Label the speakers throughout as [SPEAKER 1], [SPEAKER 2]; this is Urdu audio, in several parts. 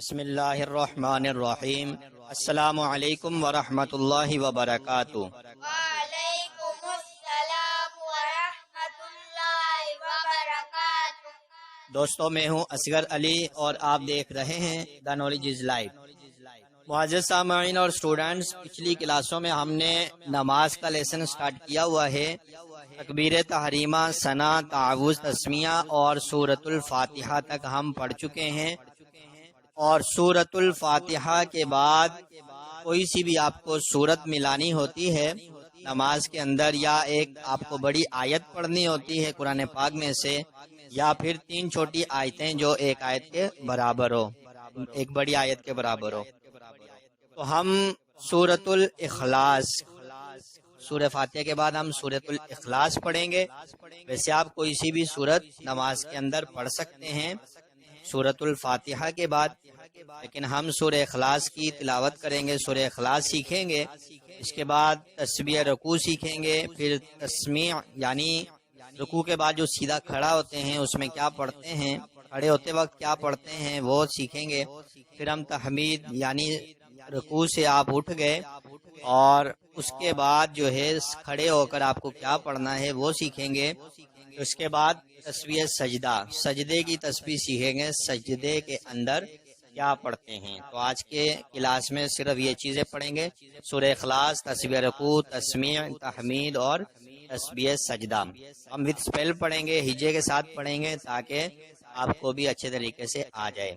[SPEAKER 1] بسم اللہ الرحمن الرحیم۔ السلام علیکم ورحمۃ اللہ وبرکاتہ۔
[SPEAKER 2] وعلیکم السلام ورحمۃ اللہ وبرکاتہ۔
[SPEAKER 1] دوستو، میں ہوں اصغر علی اور آپ دیکھ رہے ہیں دا نالج از لائف۔ معزز سامعین اور سٹوڈنٹس، پچھلی کلاسوں میں ہم نے نماز کا لیسن سٹارٹ کیا ہوا ہے۔ تکبیر تحریمہ، ثنا، تعوذ، تسمیہ اور سورۃ الفاتحہ تک ہم پڑھ چکے ہیں، اور سورۃ الفاتحہ کے بعد کوئی سی بھی آپ کو سورت ملانی ہوتی ہے نماز کے اندر، یا ایک آپ کو بڑی آیت پڑھنی ہوتی ہے قرآن پاک میں سے، یا پھر 3 چھوٹی آیتیں جو ایک آیت کے برابر ہو، ایک بڑی آیت کے برابر ہو، تو ہم سورۃ الاخلاص، سورہ فاتحہ کے بعد ہم سورۃ الاخلاص پڑھیں گے۔ ویسے آپ کوئی سی بھی سورت نماز کے اندر پڑھ سکتے ہیں سورۃ الفاتحہ کے بعد، لیکن ہم سورہ اخلاص کی تلاوت کریں گے، سورہ اخلاص سیکھیں گے، اس کے بعد تسبیح رکوع سیکھیں گے، پھر تسمیع یعنی رکوع کے بعد جو سیدھا کھڑا ہوتے ہیں اس میں کیا پڑھتے ہیں، کھڑے ہوتے وقت کیا پڑھتے ہیں وہ سیکھیں گے، پھر ہم تحمید یعنی رکوع سے آپ اٹھ گئے اور اس کے بعد جو ہے کھڑے ہو کر آپ کو کیا پڑھنا ہے وہ سیکھیں گے۔ اس کے بعد تسبیح سجدہ، سجدے کی تسبیح سیکھیں گے، سجدے کے اندر کیا پڑھتے ہیں۔ تو آج کے کلاس میں صرف یہ چیزیں پڑھیں گے، سورہ اخلاص، تسبیح رکوع، تسمیع، تحمید اور تسبیح سجدہ۔ ہم وتھ اسپیل پڑھیں گے، ہجے کے ساتھ پڑھیں گے تاکہ آپ کو بھی اچھے طریقے سے آ جائے۔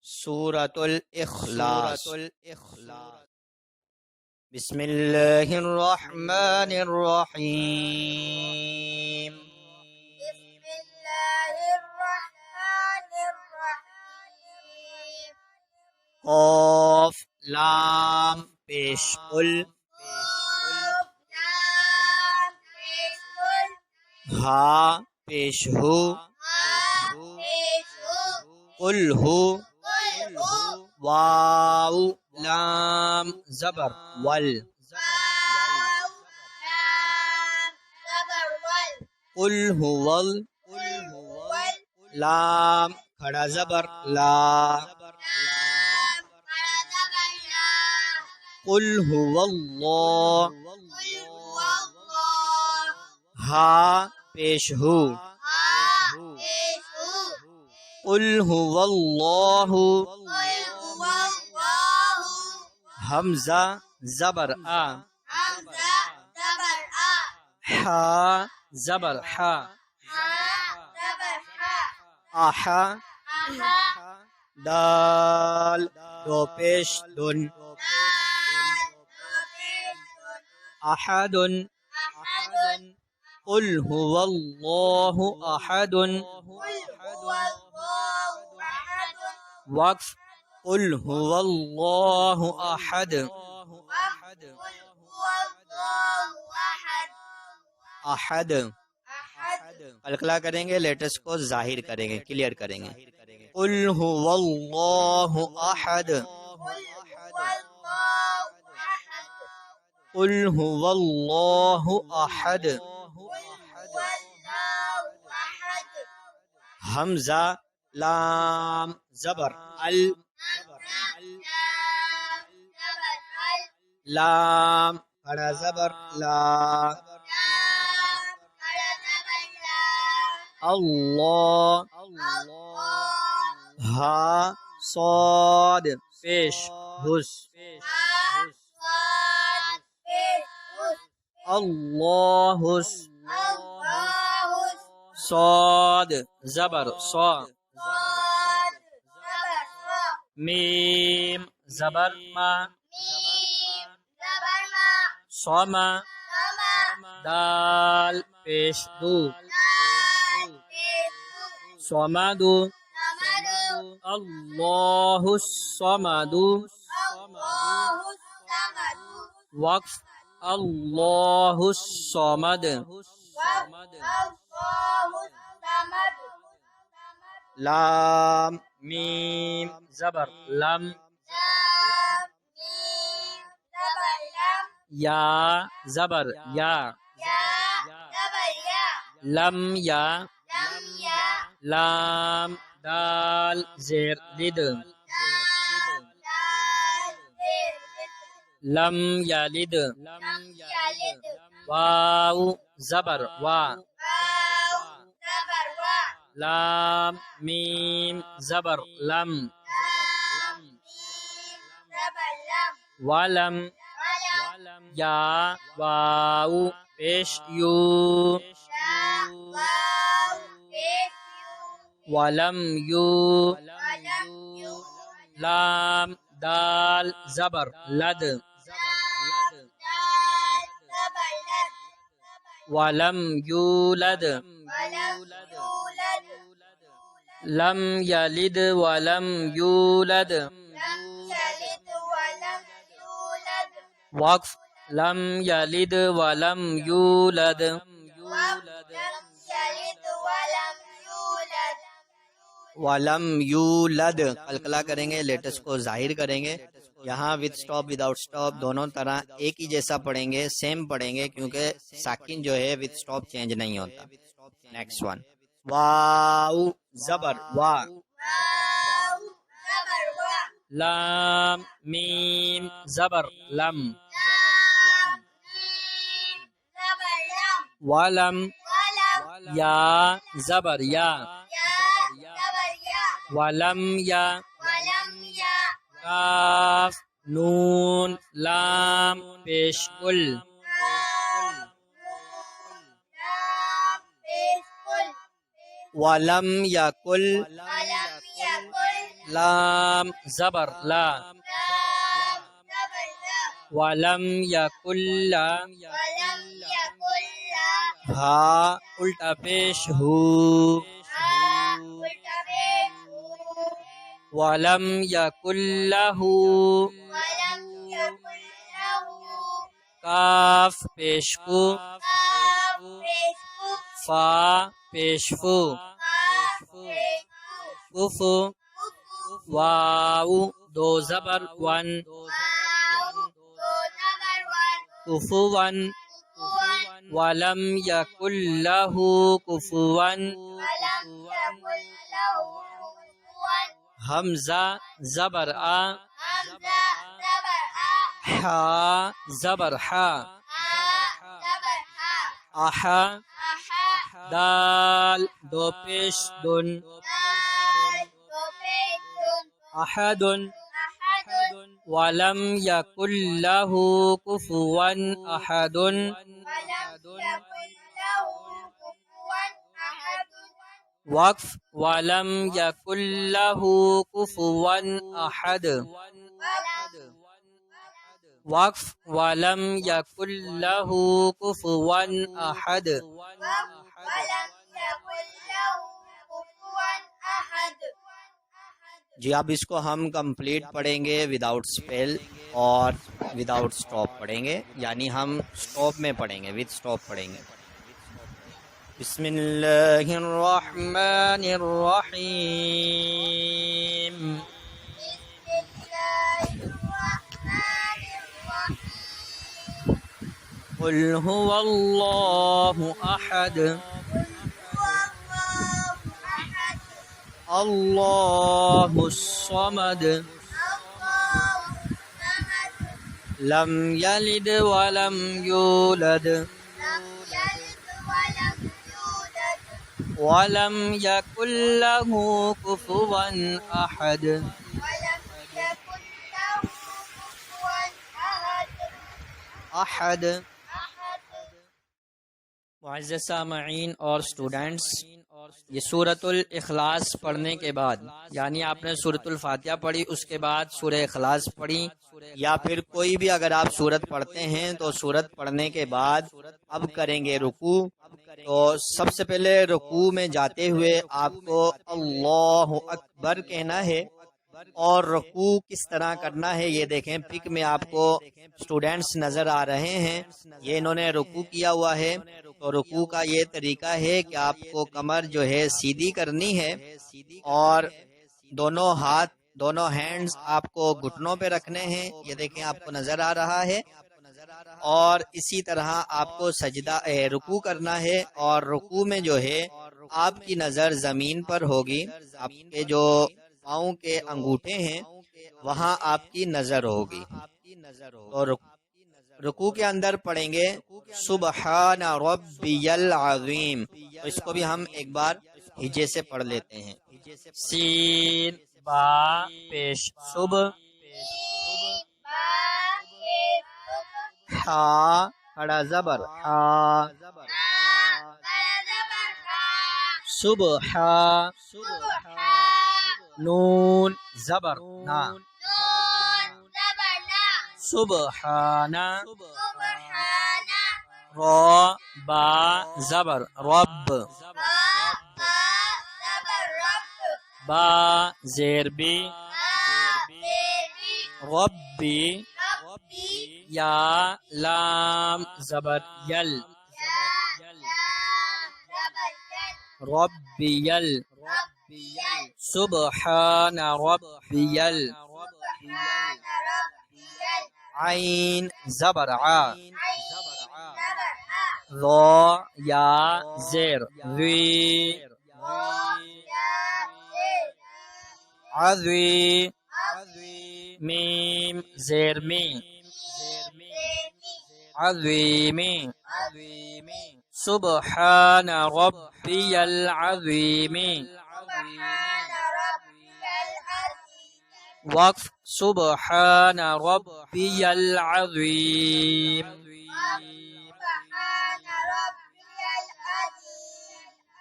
[SPEAKER 1] سورۃ الاخلاص۔ بسم اللہ الرحمن الرحیم۔
[SPEAKER 2] بسم اللہ الرحمن الرحیم۔
[SPEAKER 1] قاف لام پیش ال،
[SPEAKER 2] قاف لام پیش قل،
[SPEAKER 1] ہا پیش ہو،
[SPEAKER 2] ہا پیش ہو،
[SPEAKER 1] قل ہو،
[SPEAKER 2] قل ہو،
[SPEAKER 1] واو لام زبر ول،
[SPEAKER 2] واو لام زبر ول،
[SPEAKER 1] قل ہو ول،
[SPEAKER 2] قل ول،
[SPEAKER 1] لام کھڑا زبر لا،
[SPEAKER 2] لام کھڑا زبر لا،
[SPEAKER 1] قل ہو اللہ،
[SPEAKER 2] قل هو اللہ،
[SPEAKER 1] ہا پیش ہو،
[SPEAKER 2] ہا پیش ہو،
[SPEAKER 1] قل ہو اللہ،
[SPEAKER 2] قل هو اللہ،
[SPEAKER 1] حمزہ زبر آ،
[SPEAKER 2] حمزہ زبر آ،
[SPEAKER 1] حا زبر حا،
[SPEAKER 2] ہا زبر ہا،
[SPEAKER 1] آہا،
[SPEAKER 2] آہا،
[SPEAKER 1] دال دو پیش دن،
[SPEAKER 2] دال دو پیش دن،
[SPEAKER 1] احد،
[SPEAKER 2] احد،
[SPEAKER 1] قل هو اللہ احد،
[SPEAKER 2] قل هو اللہ احد،
[SPEAKER 1] وقف قل هو اللہ احد،
[SPEAKER 2] قل هو اللہ احد،
[SPEAKER 1] احد،
[SPEAKER 2] احد،
[SPEAKER 1] قلقلہ کریں گے، لیٹرز کو ظاہر کریں گے، کلیئر کریں گے، قل هو اللہ احد،
[SPEAKER 2] قل هو اللہ احد،
[SPEAKER 1] قل هو اللہ احد،
[SPEAKER 2] قل هو اللہ احد،
[SPEAKER 1] حمزہ لام زبر ال،
[SPEAKER 2] حمزہ لام زبر ال،
[SPEAKER 1] لام کھڑا زبر لا،
[SPEAKER 2] لام کھڑا زبر لا،
[SPEAKER 1] اللہ،
[SPEAKER 2] اللہ،
[SPEAKER 1] ہا صاد پیش حس،
[SPEAKER 2] ہا صاد پیش حس،
[SPEAKER 1] اللہ
[SPEAKER 2] اللہ،
[SPEAKER 1] صاد زبر صا،
[SPEAKER 2] صاد زبر صا،
[SPEAKER 1] میم زبر ما،
[SPEAKER 2] میم زبر ما،
[SPEAKER 1] صما،
[SPEAKER 2] صما،
[SPEAKER 1] دال پیش دو،
[SPEAKER 2] دال پیش دو،
[SPEAKER 1] صمد،
[SPEAKER 2] صمد،
[SPEAKER 1] اللہ الصمد،
[SPEAKER 2] اللہ الصمد،
[SPEAKER 1] وقف اللہ الصمد،
[SPEAKER 2] اللہ الصمد،
[SPEAKER 1] لام میم زبر لم،
[SPEAKER 2] لام میم زبر لم،
[SPEAKER 1] یا زبر یا،
[SPEAKER 2] یا زبر یا،
[SPEAKER 1] لم یا،
[SPEAKER 2] لم یا،
[SPEAKER 1] لام دال زیر لد
[SPEAKER 2] لام دال زیر
[SPEAKER 1] لم یلد
[SPEAKER 2] لم یلد
[SPEAKER 1] واو زبر وا
[SPEAKER 2] واو زبر وا
[SPEAKER 1] لام میم زبر لم
[SPEAKER 2] لام میم زبر لم
[SPEAKER 1] ولم
[SPEAKER 2] ولم
[SPEAKER 1] یا واو پیش یو
[SPEAKER 2] یا واو پیش یو
[SPEAKER 1] ولم یو
[SPEAKER 2] ولم یو
[SPEAKER 1] لام دال زبر لد
[SPEAKER 2] لام دال زبر لد
[SPEAKER 1] ولم یولد
[SPEAKER 2] ولم یولد
[SPEAKER 1] لم یلد ولم یولد
[SPEAKER 2] لم یلد ولم یولد
[SPEAKER 1] وقف لم یلد ولم یولد
[SPEAKER 2] لم یلد ولم یولد
[SPEAKER 1] ولم یولد قلقلہ کریں گے، لیٹس کو ظاہر کریں گے. یہاں with stop with out stop دونوں طرح ایک ہی جیسا پڑھیں گے، سیم پڑھیں گے، کیونکہ ساکن جو ہے وتھ سٹاپ چینج نہیں ہوتا. نیکسٹ ون واو زبر وا
[SPEAKER 2] واو زبر وا
[SPEAKER 1] لام میم زبر لم
[SPEAKER 2] لام میم زبر لم
[SPEAKER 1] ولم
[SPEAKER 2] ولم
[SPEAKER 1] یا زبر یا
[SPEAKER 2] یا زبر یا
[SPEAKER 1] ولم یا
[SPEAKER 2] ولم یا
[SPEAKER 1] کاف نون لام پیش کل
[SPEAKER 2] کاف نون لام پیش کل
[SPEAKER 1] ولم یکل
[SPEAKER 2] ولم یکل
[SPEAKER 1] لام زبر لا
[SPEAKER 2] لام زبر لا
[SPEAKER 1] ولم یکل لا
[SPEAKER 2] ولم یکل لا
[SPEAKER 1] ہا الٹا پیش ہو
[SPEAKER 2] ہا الٹا پیش ہو
[SPEAKER 1] ولم یکل لہ
[SPEAKER 2] ولم یکل له
[SPEAKER 1] کاف پیش کو
[SPEAKER 2] کاف پیش کو
[SPEAKER 1] فا پیش فو
[SPEAKER 2] کاف پیش کو
[SPEAKER 1] کف واو دو زبر ون
[SPEAKER 2] واو دو زبر ون
[SPEAKER 1] کفون
[SPEAKER 2] کفون
[SPEAKER 1] ولم یکل لہ کفون
[SPEAKER 2] ولم یکل له کفون
[SPEAKER 1] حمزہ زبر آ
[SPEAKER 2] حمزہ زبر آ
[SPEAKER 1] حا زبر حا
[SPEAKER 2] ہا زبر ہا
[SPEAKER 1] احا
[SPEAKER 2] احا
[SPEAKER 1] دال دو پیش دن
[SPEAKER 2] دال دو پیش دن
[SPEAKER 1] احد
[SPEAKER 2] احد
[SPEAKER 1] ولم یکل لہ کفون احد
[SPEAKER 2] ولم یکن له کفوا احد
[SPEAKER 1] وقف ولم یکل لہ کفون احد وقف ولم یکل لہ کفون احد
[SPEAKER 2] ولم یکن له کفوا احد
[SPEAKER 1] جی اب اس کو ہم کمپلیٹ پڑھیں گے وداؤٹ اسپیل اور وداؤٹ سٹاپ پڑھیں گے، یعنی ہم سٹاپ میں پڑھیں گے، وتھ سٹاپ پڑھیں گے. بسم اللہ الرحمن الرحیم
[SPEAKER 2] بسم اللہ الرحمن الرحیم
[SPEAKER 1] قل هو اللہ احد
[SPEAKER 2] هو اللہ احد
[SPEAKER 1] اللہ الصمد
[SPEAKER 2] اللہ الصمد
[SPEAKER 1] لم یلد ولم یولد
[SPEAKER 2] لم یلد ولم یولد
[SPEAKER 1] ولم یکن لہ کفوا احد
[SPEAKER 2] ولم یکن له کفوا احد
[SPEAKER 1] احد.
[SPEAKER 2] احد
[SPEAKER 1] معزز سامعین اور اسٹوڈینٹس، یہ سورۃ الاخلاص پڑھنے کے بعد، یعنی آپ نے سورۃ الفاتحہ پڑھی، اس کے بعد سورہ اخلاص پڑھی، یا پھر کوئی بھی اگر آپ سورت پڑھتے ہیں تو سورت پڑھنے کے بعد اب کریں گے رکوع. تو سب سے پہلے رکوع میں جاتے ہوئے آپ کو اللہ اکبر کہنا ہے، اور رکوع کس طرح کرنا ہے یہ دیکھیں. پک میں آپ کو اسٹوڈینٹس نظر آ رہے ہیں، یہ انہوں نے رکوع کیا ہوا ہے. تو رکوع کا یہ طریقہ ہے کہ آپ کو کمر جو ہے سیدھی کرنی ہے، اور دونوں ہاتھ، دونوں ہینڈز آپ کو گھٹنوں پہ رکھنے ہیں، یہ دیکھیں آپ کو نظر آ رہا ہے. اور اسی طرح آپ کو سجدہ رکوع کرنا ہے، اور رکوع میں جو ہے آپ کی نظر زمین پر ہوگی، آپ کے جو پاؤں کے انگوٹھے ہیں وہاں آپ کی نظر ہوگی۔ اور رکوع کے اندر پڑھیں گے سبحان ربی العظیم، تو اس کو بھی ہم ایک بار ہجے سے پڑھ لیتے ہیں۔ سین با پیش صب، ہا کھڑا زبر ہا، صبح نون زبر نا، سبحانا را با زبر رب، با زیر بی ربی، یا لام زبر یل ربیل، سبحان ربیل، عین زبر ع، ضا یا زیر ذی، عذی، میم زیر می عظیمی، سبحان ربی العظیم، وقف سبحان ربی العظیم۔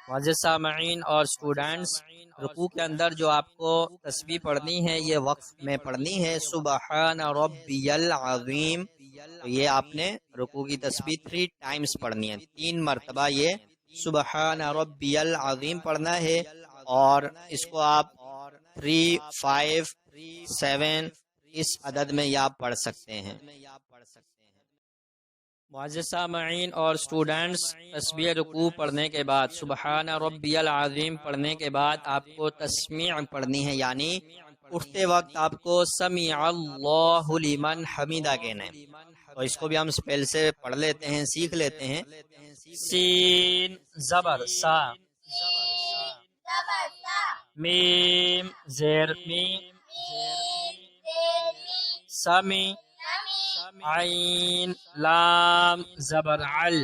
[SPEAKER 1] معزز سامعین اور اسٹوڈینٹس، رکوع کے اندر جو آپ کو تسبیح پڑھنی ہے یہ وقف میں پڑھنی ہے، سبحان ربی العظیم، تو یہ آپ نے رکوع کی تسبیح 3 ٹائمز پڑھنی ہے، 3 مرتبہ یہ سبحان ربی العظیم پڑھنا ہے، اور اس کو آپ 3، 5، 7 اس عدد میں یہ آپ پڑھ سکتے ہیں۔ معزز سامعین اور اسٹوڈینٹس، تسبیح رکوع پڑھنے کے بعد سبحان ربی العظیم پڑھنے کے بعد آپ کو تسمیع پڑھنی ہے، یعنی اٹھتے وقت آپ کو سمیع اللہ لمن حمیدہ کہنا ہے، تو اس کو بھی ہم اسپیل سے پڑھ لیتے ہیں، سیکھ لیتے ہیں۔ سین زبر سا، میم زیر می، سمی، عین لام زبر عل،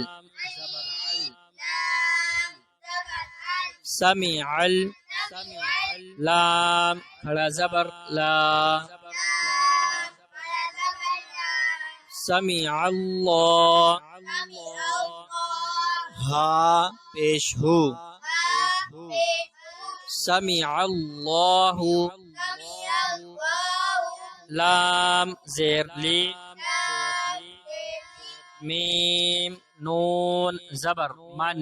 [SPEAKER 1] سمیع لام کھڑا زبر لا، سمیع اللہ، ہا پیش ہو، سمیع اللہ، لام زیر لی، میم نون زبر من،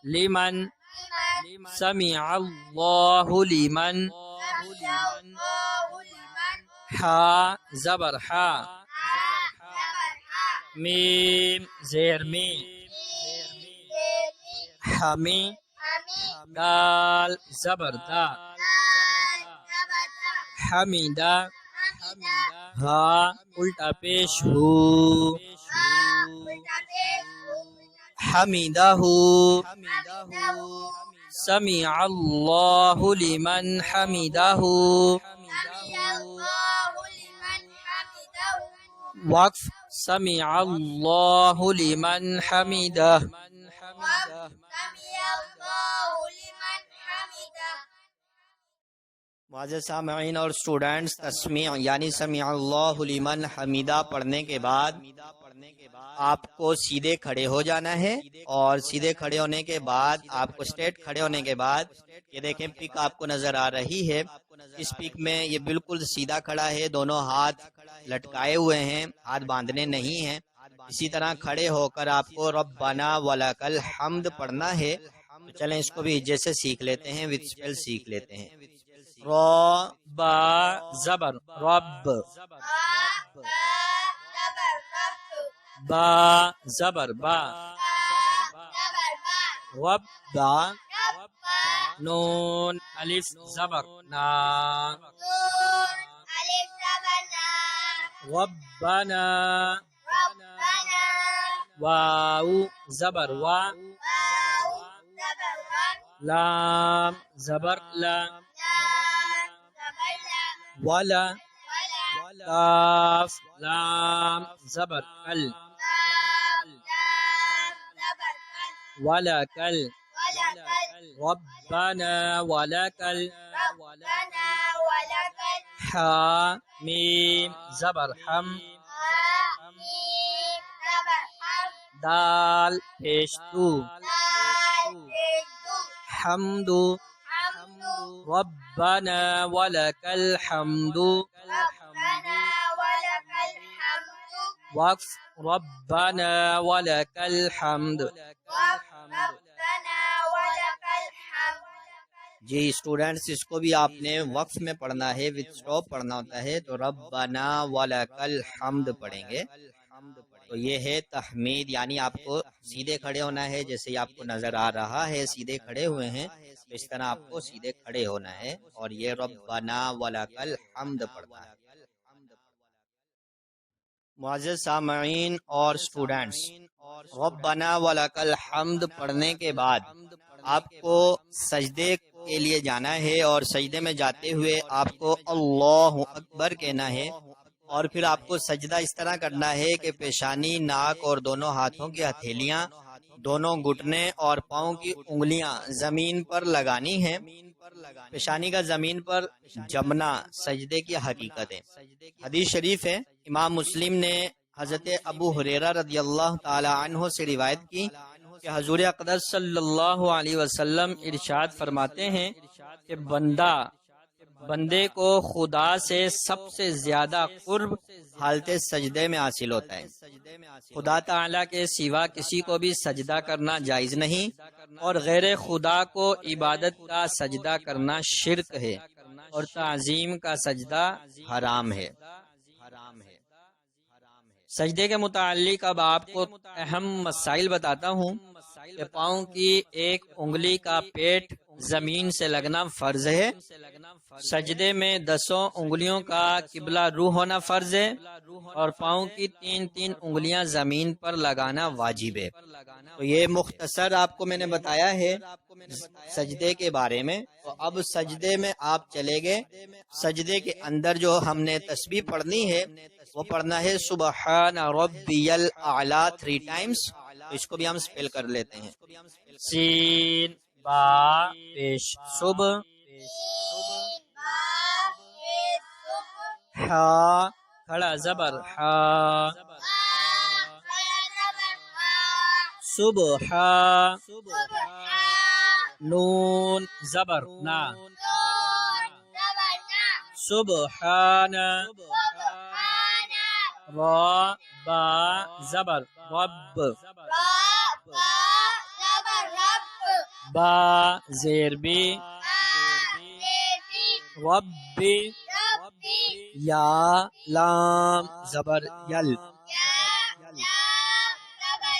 [SPEAKER 1] لمن، سمیع اللہ لمن، ہا زبر ہا، میم زیر می، حمی، دال زبر دا، حمیدہ، ہا الٹا پیش ہو، حمیدہ، سمیع اللہ لمن حمیدہ، وقف سمیع اللہ لمن حمیدہ۔ معزز سامعین اور اسٹوڈینٹس، تسمیع یعنی سمیع اللہ لمن حمیدہ پڑھنے کے بعد آپ کو سیدھے کھڑے ہو جانا ہے، اور سیدھے کھڑے ہونے کے بعد آپ کو اسٹریٹ کھڑے ہونے کے بعد یہ دیکھیں پک آپ کو نظر آ رہی ہے، اس پک میں یہ بالکل سیدھا کھڑا ہے، دونوں ہاتھ لٹکائے ہوئے ہیں، ہاتھ باندھنے نہیں ہیں، اسی طرح کھڑے ہو کر آپ کو ربنا ولک الحمد پڑھنا ہے۔ تو چلیں اس کو بھی جیسے سیکھ لیتے ہیں، وتھ اسپیل سیکھ لیتے ہیں۔ را با زبر رب، با زبر با، رب با، نون الف زبر نا، ربنا،
[SPEAKER 3] واو زبر وا،
[SPEAKER 2] واو زبر وا،
[SPEAKER 3] لام زبر لا،
[SPEAKER 2] لام زبر لا،
[SPEAKER 3] ولا،
[SPEAKER 2] ولا،
[SPEAKER 3] کاف لام زبر کل،
[SPEAKER 2] کاف لام زبر کل،
[SPEAKER 3] ولکل،
[SPEAKER 2] ولکل،
[SPEAKER 3] ربنا ولکل،
[SPEAKER 2] ربنا ولکل،
[SPEAKER 3] حا میم زبر حم،
[SPEAKER 2] حمیم زبر حم،
[SPEAKER 3] دال پیشتو،
[SPEAKER 2] دال پیشتو،
[SPEAKER 3] حمد،
[SPEAKER 2] حمد،
[SPEAKER 3] ربنا ولکل حمد،
[SPEAKER 2] ربنا ولکل حمد،
[SPEAKER 3] وقف ربنا ولکل حمد.
[SPEAKER 2] ربنا ولکل حمد.
[SPEAKER 1] جی اسٹوڈینٹس، اس کو بھی آپ نے وقف میں پڑھنا ہے، وتھ اسٹاپ پڑھنا ہوتا ہے، تو ربنا ولکل حمد پڑھیں گے. تو یہ ہے تحمید، یعنی آپ کو سیدھے کھڑے ہونا ہے، جیسے آپ کو نظر آ رہا ہے سیدھے کھڑے ہوئے ہیں، تو اس طرح آپ کو سیدھے کھڑے ہونا ہے، اور یہ ربنا ولکل حمد پڑھنا ہے. معزز سامعین اور اسٹوڈینٹس، ربنا ولکل حمد پڑھنے کے بعد آپ کو سجدے کے لیے جانا ہے، اور سجدے میں جاتے ہوئے آپ کو اللہ اکبر کہنا ہے، اور پھر آپ کو سجدہ اس طرح کرنا ہے کہ پیشانی، ناک اور دونوں ہاتھوں کی ہتھیلیاں، دونوں گھٹنے اور پاؤں کی انگلیاں زمین پر لگانی ہیں. پیشانی کا زمین پر جمنا سجدے کی حقیقت ہے. حدیث شریف ہے، امام مسلم نے حضرت ابو ہریرہ رضی اللہ تعالی عنہ سے روایت کی کہ حضور اقدس
[SPEAKER 3] صلی اللہ علیہ وسلم ارشاد فرماتے ہیں کہ بندے کو خدا سے سب سے زیادہ قرب
[SPEAKER 1] حالت سجدے میں حاصل ہوتا ہے.
[SPEAKER 3] خدا تعالی کے سوا کسی کو بھی سجدہ کرنا جائز نہیں، اور غیر خدا کو عبادت کا سجدہ کرنا شرک ہے، اور تعظیم کا سجدہ
[SPEAKER 1] حرام ہے.
[SPEAKER 3] سجدے کے متعلق اب آپ کو اہم مسائل بتاتا ہوں کہ پاؤں کی ایک انگلی کا پیٹ زمین سے لگنا فرض ہے، سجدے میں 10 انگلیوں کا قبلہ روح ہونا فرض ہے، اور پاؤں کی 3 انگلیاں زمین پر لگانا واجب ہے.
[SPEAKER 1] تو یہ مختصر آپ کو میں نے بتایا ہے سجدے کے بارے میں. تو اب سجدے میں آپ چلے گئے، سجدے کے اندر جو ہم نے تسبیح پڑھنی ہے وہ پڑھنا ہے سبحان ربی الاعلی 3 ٹائمز. تو اس کو بھی ہم سپیل کر لیتے ہیں.
[SPEAKER 3] سین با پیش صبح،
[SPEAKER 2] سین با پیش صبح،
[SPEAKER 3] حا کھڑا زبر حا،
[SPEAKER 2] کھڑا زبر حا،
[SPEAKER 3] صبح،
[SPEAKER 2] سبحان،
[SPEAKER 3] نون زبر نا،
[SPEAKER 2] نون زبر نا،
[SPEAKER 3] سبحان،
[SPEAKER 2] سبحان،
[SPEAKER 3] را با زبر رب،
[SPEAKER 2] را با زبر رب،
[SPEAKER 3] با زیر بی،
[SPEAKER 2] دیوی،
[SPEAKER 3] ربی،
[SPEAKER 2] ربی،
[SPEAKER 3] یا لام زبر یل،
[SPEAKER 2] یا لام زبر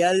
[SPEAKER 3] یل،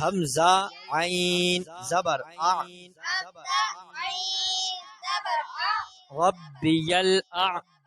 [SPEAKER 3] حمزہ عین زبر ا،
[SPEAKER 2] حمزہ عین زبر ع،
[SPEAKER 3] ربی یل ا،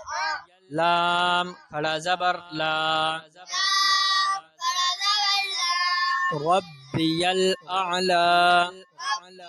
[SPEAKER 2] ع،
[SPEAKER 3] لام کھڑا زبر لا،
[SPEAKER 2] لام کھڑا زبر لا،
[SPEAKER 3] ربی یل اعلی،
[SPEAKER 2] ربی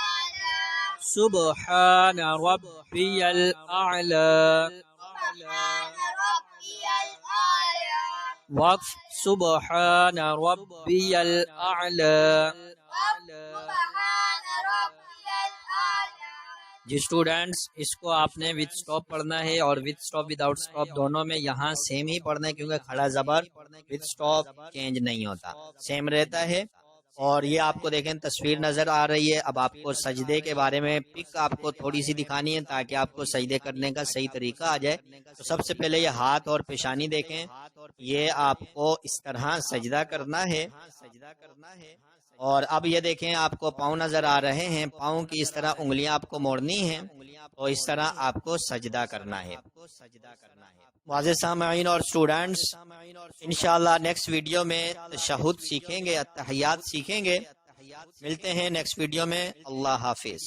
[SPEAKER 2] اعلی،
[SPEAKER 3] سبحان ربی الاعلی.
[SPEAKER 2] سبحان ربی الاعلی،
[SPEAKER 3] وقف سبحان ربی الاعلی.
[SPEAKER 2] سبحان ربی الاعلی.
[SPEAKER 3] جی اسٹوڈینٹس، اس کو آپ نے وتھ اسٹاپ پڑھنا ہے، اور with stop with out stop دونوں میں یہاں سیم ہی پڑھنا ہے، کیونکہ کھڑا زبر وتھ اسٹاپ چینج نہیں ہوتا، سیم رہتا ہے. اور یہ آپ کو دیکھیں تصویر نظر آ رہی ہے. اب آپ کو سجدے کے بارے میں پک آپ کو تھوڑی سی دکھانی ہے تاکہ آپ کو سجدے کرنے کا صحیح طریقہ آ جائے. تو سب سے پہلے یہ ہاتھ اور پیشانی دیکھیں، یہ آپ کو اس طرح سجدہ کرنا ہے. اور اب یہ دیکھیں آپ کو پاؤں نظر آ رہے ہیں، پاؤں کی اس طرح انگلیاں آپ کو موڑنی ہیں، تو اس طرح آپ کو سجدہ کرنا ہے. معزز سامعین اور اسٹوڈینٹس، انشاءاللہ نیکسٹ ویڈیو میں تشہد سیکھیں گے، اتحیات سیکھیں گے. ملتے ہیں نیکسٹ ویڈیو میں. اللہ حافظ.